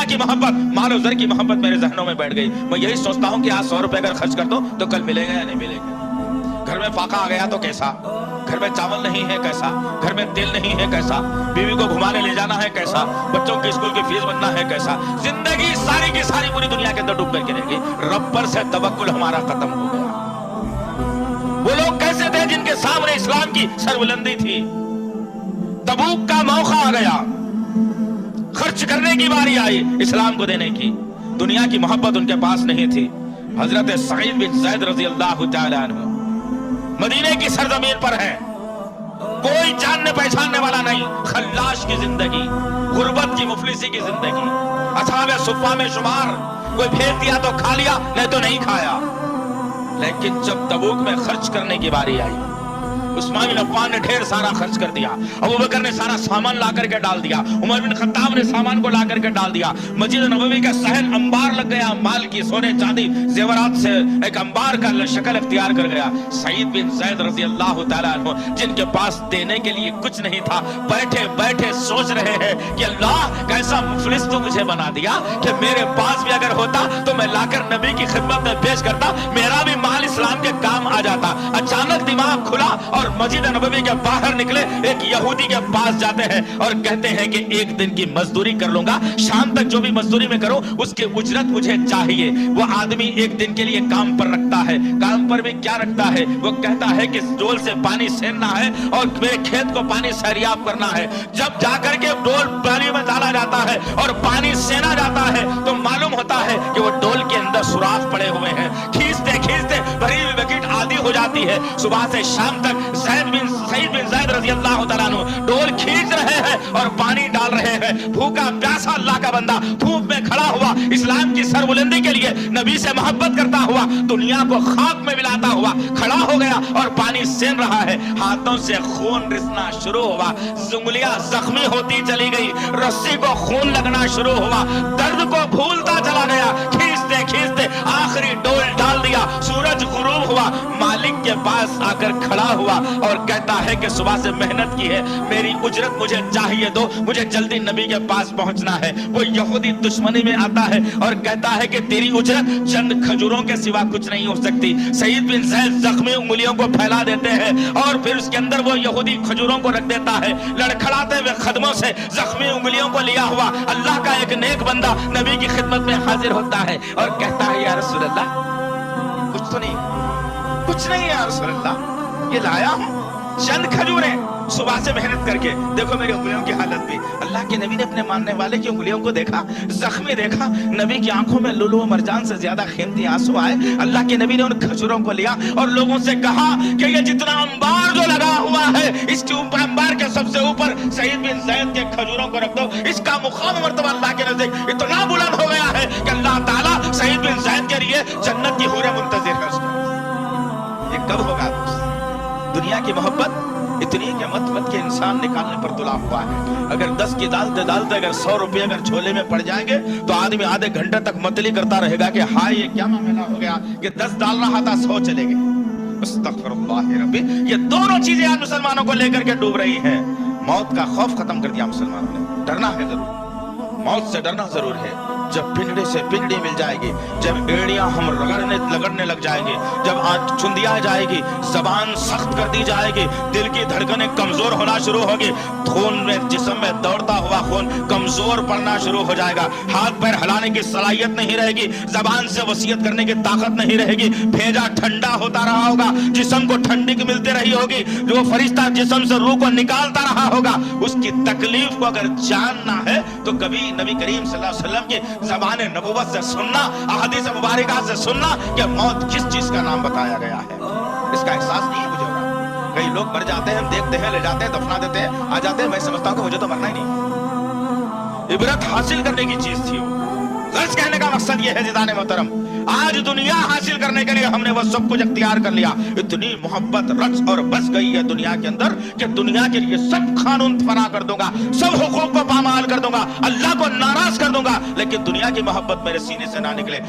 دنیا کی محبت، مال و زر کی محبت میرے ذہنوں میں بیٹھ گئی. میں یہی سوچتا ہوں کہ آج 100 روپے اگر خرچ کر دو تو کل ملے گا یا نہیں ملے گا. گھر میں فاقہ آ گیا تو کیسا، گھر میں چاول نہیں ہے کیسا، گھر میں تیل نہیں ہے کیسا، بیوی کو گھمانے لے جانا ہے کیسا، بچوں کی اسکول کی فیس بننا ہے کیسا. زندگی ساری کی ساری پوری دنیا کے اندر ڈوب کر کے رہے گی. رب پر سے توکل ہمارا ختم ہو گیا. وہ لوگ کیسے تھے جن کے سامنے اسلام کی سربلندی تھی؟ تبوک کا موقع آ گیا، خرچ کرنے کی باری آئی اسلام کو دینے کی. دنیا کی محبت ان کے پاس نہیں تھی. حضرت سعید بن زید رضی اللہ تعالی عنہ مدینے کی سرزمین پر ہے، کوئی جاننے پہچاننے والا نہیں، خلاش کی زندگی، غربت کی مفلسی کی زندگی. اصحاب صفہ میں شمار، کوئی بھیج دیا تو کھا لیا نہیں تو نہیں کھایا. لیکن جب تبوک میں خرچ کرنے کی باری آئی، عثمان بن عفان نے ڈھیر سارا خرچ کر دیا، ابوبکر نے سارا سامان لا کر کے ڈال دیا، عمر بن خطاب نے سامان کو لا کر کے ڈال دیا. مسجد نبوی کا صحن انبار لگ گیا، مال کی، سونے چاندی زیورات سے ایک انبار کا شکل اختیار کر گیا. سعید بن زید رضی اللہ تعالیٰ عنہ جن کے پاس دینے کے لیے کچھ نہیں تھا، بیٹھے بیٹھے سوچ رہے ہیں کہ اللہ کیسا مفلس تو مجھے بنا دیا کہ میرے پاس بھی اگر ہوتا تو میں لا کر نبی کی خدمت میں پیش کرتا، میرا بھی مال اسلام کے کام آ جاتا. اچانک دماغ کھلا اور مسجد نبوی کے باہر نکلے. ایک یہودی کے پاس جاتے ہیں اور کہتے ہیں کہ ایک دن کی مزدوری کر لوں گا، شام تک جو بھی مزدوری میں کروں اس کی اجرت مجھے چاہیے. وہ آدمی ایک دن کے لیے کام پر رکھتا ہے. کام پر بھی کیا رکھتا ہے؟ وہ کہتا ہے کہ ڈول سے پانی سیننا ہے اور میرے کھیت کو پانی سیریاب کرنا ہے. جب جا کر کے ڈول پانی میں ڈالا جاتا ہے اور پانی سینا جاتا ہے تو معلوم ہوتا ہے کہ وہ ڈول کے اندر سوراخ پڑے ہوئے ہیں. کھینچتے کھینچتے بھری ہوئی بکیٹ آدھی ہو جاتی ہے. صبح سے شام تک سعید بن زید رضی اللہ تعالیٰ عنہ ڈول کھینچ رہے ہیں اور پانی ڈال رہے ہیں. بھوکا پیاسا اللہ کا بندہ دھوپ میں کھڑا ہوا، اسلام کی سربلندی کے لیے نبی سے محبت کرتا ہوا، دنیا کو خاک میں ملاتا ہوا کھڑا ہو گیا اور پانی سین رہا ہے. ہاتھوں سے خون رسنا شروع ہوا، انگلیاں زخمی ہوتی چلی گئی، رسی کو خون لگنا شروع ہوا، درد کو بھولتا چلا گیا. کھینچتے کھینچتے آخری ڈول ڈال دیا. سورج غروب ہوا، مالک کے پاس آ کر کھڑا ہوا اور کہتا ہے کہ صبح سے محنت کی ہے، میری اجرت مجھے چاہیے دو، مجھے جلدی نبی کے پاس پہنچنا ہے. وہ یہودی دشمنی میں آتا ہے اور کہتا ہے کہ تیری اجرت چند کھجوروں کے سوا کچھ نہیں ہو سکتی. سعید بن زید زخمی انگلیوں کو پھیلا دیتے ہیں اور پھر اس کے اندر وہ یہودی کھجوروں کو رکھ دیتا ہے. لڑکھڑاتے ہوئے قدموں سے زخمی انگلیوں کو لیا ہوا اللہ کا ایک نیک بندہ نبی کی خدمت میں حاضر ہوتا ہے اور کہتا ہے یا رسول اللہ کچھ تو نہیں، کچھ نہیں یا رسول اللہ، یہ لایا ہوں چند کھجوریں صبح سے محنت کر کے. دیکھو میری انگلیوں کی حالت بھی. اللہ کے نبی نے اپنے ماننے والے کی انگلیوں کو دیکھا، زخمی دیکھا. نبی کی آنکھوں میں لولو و مرجان سے زیادہ قیمتی آنسو آئے. اللہ کے نبی نے ان کھجوروں کو لیا اور لوگوں سے کہا کہ یہ جتنا انبار جو لگا ہوا ہے اس کے اوپر، انبار کے سب سے اوپر سعید بن زید کے کھجوروں کو رکھ دو. اس کا مقام مرتبہ اللہ کے نزدیک اتنا بلند ہو گیا ہے کہ اللہ تعالیٰ سعید بن زید کے لیے جنت کی حوریں منتظر ہے. یہ کب ہوگا دوست؟ دنیا کی محبت اتنی کہ مت کے انسان نکالنے پر تلا ہوا ہے. اگر 10 کی ڈالتے اگر 100 روپے اگر جھولے میں پڑ جائیں گے تو آدمی آدھے گھنٹے تک متلی کرتا رہے گا کہ ہائے یہ کیا معاملہ ہو گیا کہ 10 ڈال رہا تھا 100 چلے گئے. استغفر اللہ ربی. یہ دونوں چیزیں آج مسلمانوں کو لے کر کے ڈوب رہی ہیں. موت کا خوف ختم کر دیا مسلمانوں نے. ڈرنا ہے ضرور، موت سے ڈرنا ضرور ہے. جب پنڈی سے پنڈی مل جائے گی، جب ایڑیاں ہم لگڑنے لگ جائیں گے، جب آنکھ چندیا جائے گی، زبان سخت کر دی جائے گی، دل کی دھڑکنیں کمزور ہونا شروع ہوگی، خون میں جسم میں دوڑتا ہوا خون کمزور پڑنا شروع ہو جائے گا، ہاتھ پیر ہلانے کی صلاحیت نہیں رہے گی، زبان سے وصیت کرنے کی طاقت نہیں رہے گی، بھیجا ٹھنڈا ہوتا رہا ہوگا، جسم کو ٹھنڈی کی ملتی رہی ہوگی، جو فرشتہ جسم سے روح کو نکالتا رہا ہوگا، اس کی تکلیف کو اگر جاننا ہے تو کبھی نبی کریم صلی اللہ علیہ وسلم کی زبان نبوت سے سننا، احادیث مبارکہ سے سننا کہ موت کس چیز کا نام بتایا گیا ہے. اس کا احساس نہیں ہے مجھے ہو رہا. کئی لوگ مر جاتے ہیں، ہم دیکھتے ہیں، لے جاتے ہیں، دفنا دیتے ہیں، آ جاتے ہیں، میں سمجھتا ہوں کہ مجھے تو مرنا ہی نہیں. عبرت حاصل کرنے کی چیز تھی. غرض کہنے کا مقصد یہ ہے عزیزان محترم، آج دنیا حاصل کرنے کے لیے ہم نے وہ سب کچھ اختیار کر لیا. اتنی محبت رچ اور بس گئی ہے دنیا کے اندر کہ دنیا کے لیے سب قانون فنا کر دوں گا، سب حقوق کو پامال کر دوں گا، اللہ کو ناراض کر دوں گا، لیکن دنیا کی محبت میرے سینے سے نہ نکلے.